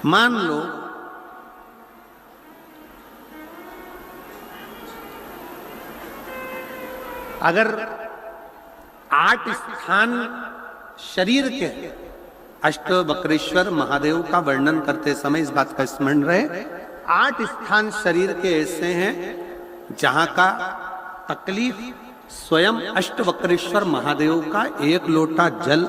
मान लो अगर 8 स्थान शरीर के अष्टवक्रेश्वर महादेव का वर्णन करते समय इस बात का स्मरण रहे, 8 स्थान शरीर के ऐसे हैं जहां का तकलीफ स्वयं अष्टवक्रेश्वर महादेव का 1 लोटा जल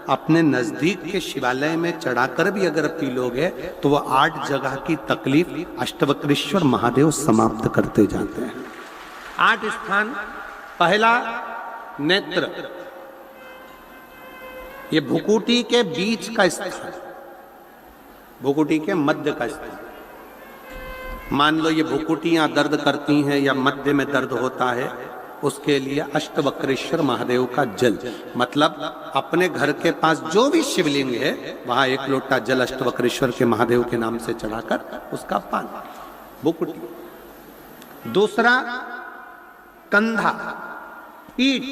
अपने नजदीक के शिवालय में चढ़ाकर भी अगर पी लोगे तो वो 8 जगह की तकलीफ अष्टवक्रेश्वर महादेव समाप्त करते जाते हैं। 8 स्थान। पहला नेत्र, ये भुकुटी के बीच का स्थान, भुकुटी के मध्य का स्थान। मान लो ये भुकुटियां दर्द करती हैं या मध्य में दर्द होता है, उसके लिए अष्टवक्रेश्वर महादेव का जल, मतलब अपने घर के पास जो भी शिवलिंग है वहां 1 लोटा जल अष्टवक्रेश्वर के महादेव के नाम से चढ़ाकर उसका पान, भुकुटी। दूसरा कंधा, पीठ।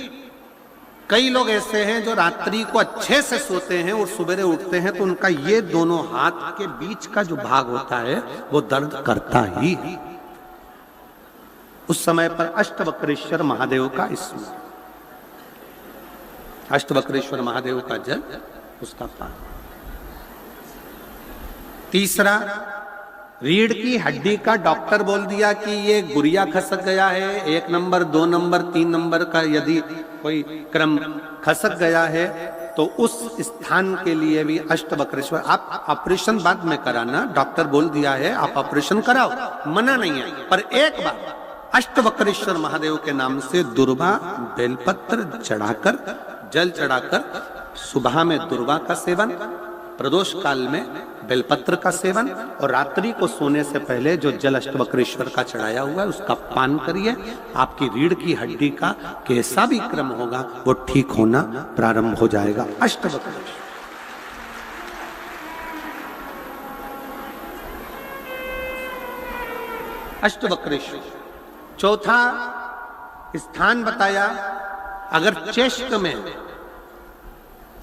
कई लोग ऐसे हैं जो रात्रि को अच्छे से सोते हैं और सवेरे उठते हैं तो उनका ये दोनों हाथ के बीच का जो भाग होता है वो दर्द करता ही है। उस समय पर अष्टवक्रेश्वर महादेव का स्मरण, अष्टवक्रेश्वर महादेव का जल, उसका पान। तीसरा, रीढ़ की हड्डी का डॉक्टर बोल दिया कि ये गुरिया खसक गया है, 1 नंबर 2 नंबर 3 नंबर का यदि कोई क्रम खसक गया है तो उस स्थान के लिए भी अष्टवक्रेश्वर। आप ऑपरेशन बाद में कराना, डॉक्टर बोल दिया है आप ऑपरेशन कराओ, मना नहीं है, पर एक बार अष्टवक्रेश्वर महादेव के नाम से दुर्वा बेलपत्र चढ़ाकर, जल चढ़ाकर, सुबह में दुर्वा का सेवन, प्रदोष काल में बेलपत्र का सेवन और रात्रि को सोने से पहले जो जल अष्टवक्रेश्वर का चढ़ाया हुआ है उसका पान करिए। आपकी रीढ़ की हड्डी का कैसा भी क्रम होगा वो ठीक होना प्रारंभ हो जाएगा। अष्टवक्रेश्वर। अष्टवक्रेश्वर। चौथा स्थान बताया, अगर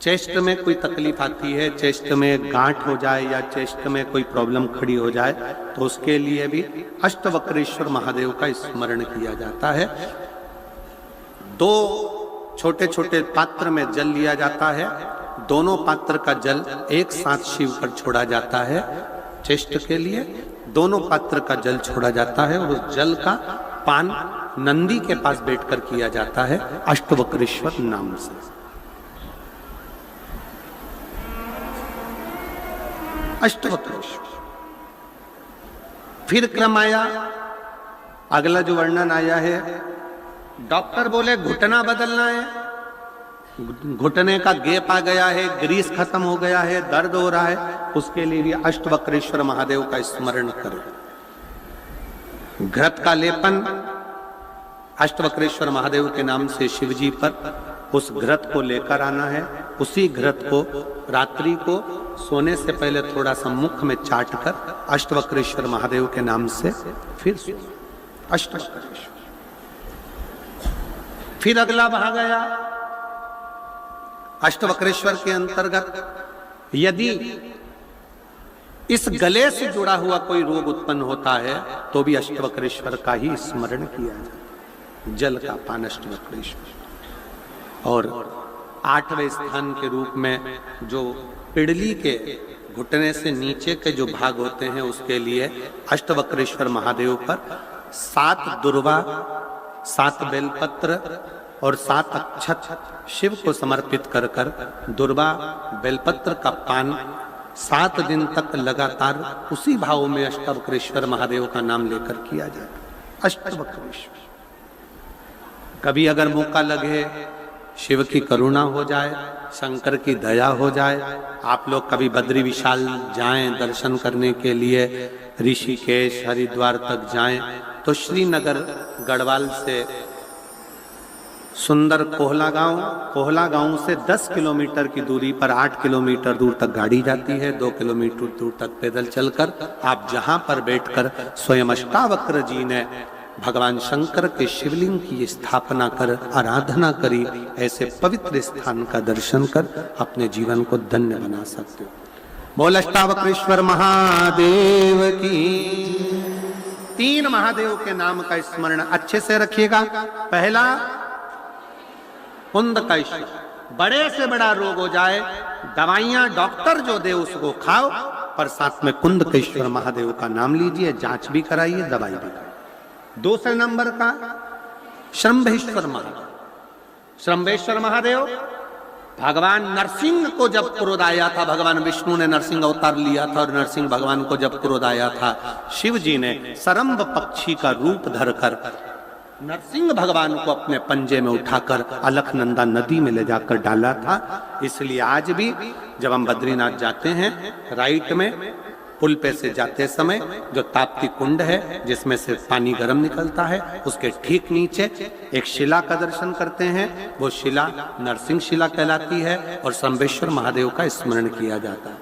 चेस्ट में कोई तकलीफ आती है, चेस्ट में गांठ हो जाए या चेस्ट में कोई प्रॉब्लम खड़ी हो जाए तो उसके लिए भी अष्टवक्रेश्वर महादेव का स्मरण किया जाता है। 2 छोटे छोटे पात्र में जल लिया जाता है, दोनों पात्र का जल एक साथ शिव पर छोड़ा जाता है। चेस्ट के लिए दोनों पात्र का जल छोड़ा जाता है और उस जल का पान नंदी के पास बैठकर किया जाता है अष्टवक्रेश्वर नाम से। अष्टवक्रेश्वर। फिर क्रम आया, अगला जो वर्णन आया है, डॉक्टर बोले घुटना बदलना है, घुटने का गैप आ गया है, ग्रीस खत्म हो गया है, दर्द हो रहा है, उसके लिए भी अष्टवक्रेश्वर महादेव का स्मरण करें। घृत का लेपन अष्टवक्रेश्वर महादेव के नाम से शिवजी पर उस घृत को लेकर आना है। उसी घृत को रात्रि को सोने से पहले थोड़ा सा मुख में चाट कर अष्टवक्रेश्वर महादेव के नाम से फिर अष्टवक्रेश्वर। फिर अगला भाग आया अष्टवक्रेश्वर के अंतर्गत, यदि इस गले से जुड़ा हुआ कोई रोग उत्पन्न होता है तो भी अष्टवक्रेश्वर का ही स्मरण किया जाए, जल का पान अष्टवक्रेश्वर। और 8वें स्थान के रूप में जो पिड़ली के घुटने से नीचे के जो भाग होते हैं उसके लिए अष्टवक्रेश्वर महादेव पर 7 दुर्वा, 7 बेलपत्र और 7 अक्षत शिव को समर्पित कर कर दुर्वा बेलपत्र का पान 7 दिन तक लगातार उसी भाव में अष्टवक्रेश्वर महादेव का नाम लेकर किया जाए। अष्टवक्रेश्वर। कभी अगर मौका लगे, शिव की करुणा हो जाए, शंकर की दया हो जाए, आप लोग कभी बद्री विशाल जाएं दर्शन करने के लिए, ऋषिकेश हरिद्वार तक जाएं तो श्रीनगर गढ़वाल से सुंदर कोहला गांव से 10 किलोमीटर की दूरी पर 8 किलोमीटर दूर तक गाड़ी जाती है, 2 किलोमीटर दूर तक पैदल चलकर आप जहां पर बैठकर स्वयं अष्टावक्र जी ने भगवान शंकर के शिवलिंग की स्थापना कर आराधना करी, ऐसे पवित्र स्थान का दर्शन कर अपने जीवन को धन्य बना सकते हो। बोल अष्टावक्रेश्वर महादेव की। 3 महादेव के नाम का स्मरण अच्छे से रखिएगा। पहला कुंदकेश्वर, बड़े से बड़ा रोग हो जाए, दवाइयां डॉक्टर जो दे उसको खाओ, पर साथ में कुंदकेश्वर महादेव का नाम लीजिए, जांच भी कराइए, दवाई भी कराइए। दूसरे नंबर का श्रंभेश्वर महादेव। श्रंभेश्वर महादेव भगवान नरसिंह को जब क्रोध आया था, भगवान विष्णु ने नरसिंह अवतार लिया था, और नरसिंह भगवान को जब क्रोध आया था, शिव जी ने सरम्भ पक्षी का रूप धरकर नरसिंह भगवान को अपने पंजे में उठाकर अलकनंदा नदी में ले जाकर डाला था। इसलिए आज भी जब हम बद्रीनाथ जाते हैं, राइट में पुल पे से जाते समय जो ताप्ती कुंड है जिसमें से पानी गर्म निकलता है, उसके ठीक नीचे एक शिला का दर्शन करते हैं। वो शिला नरसिंह शिला कहलाती है और श्रंभेश्वर महादेव का स्मरण किया जाता है।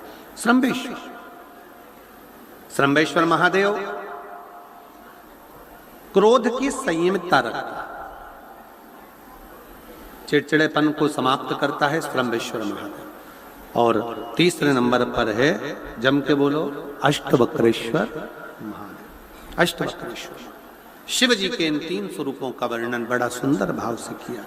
श्रंभेश्वर महादेव क्रोध की संयमितता रखता है, चिड़चिड़ेपन को समाप्त करता है श्रंभेश्वर महादेव। और तीसरे नंबर पर है, जम के बोलो, अष्टवक्रेश्वर महादेव। अष्टवक्रेश्वर शिव जी के इन 3 स्वरूपों का वर्णन बड़ा सुंदर भाव से किया।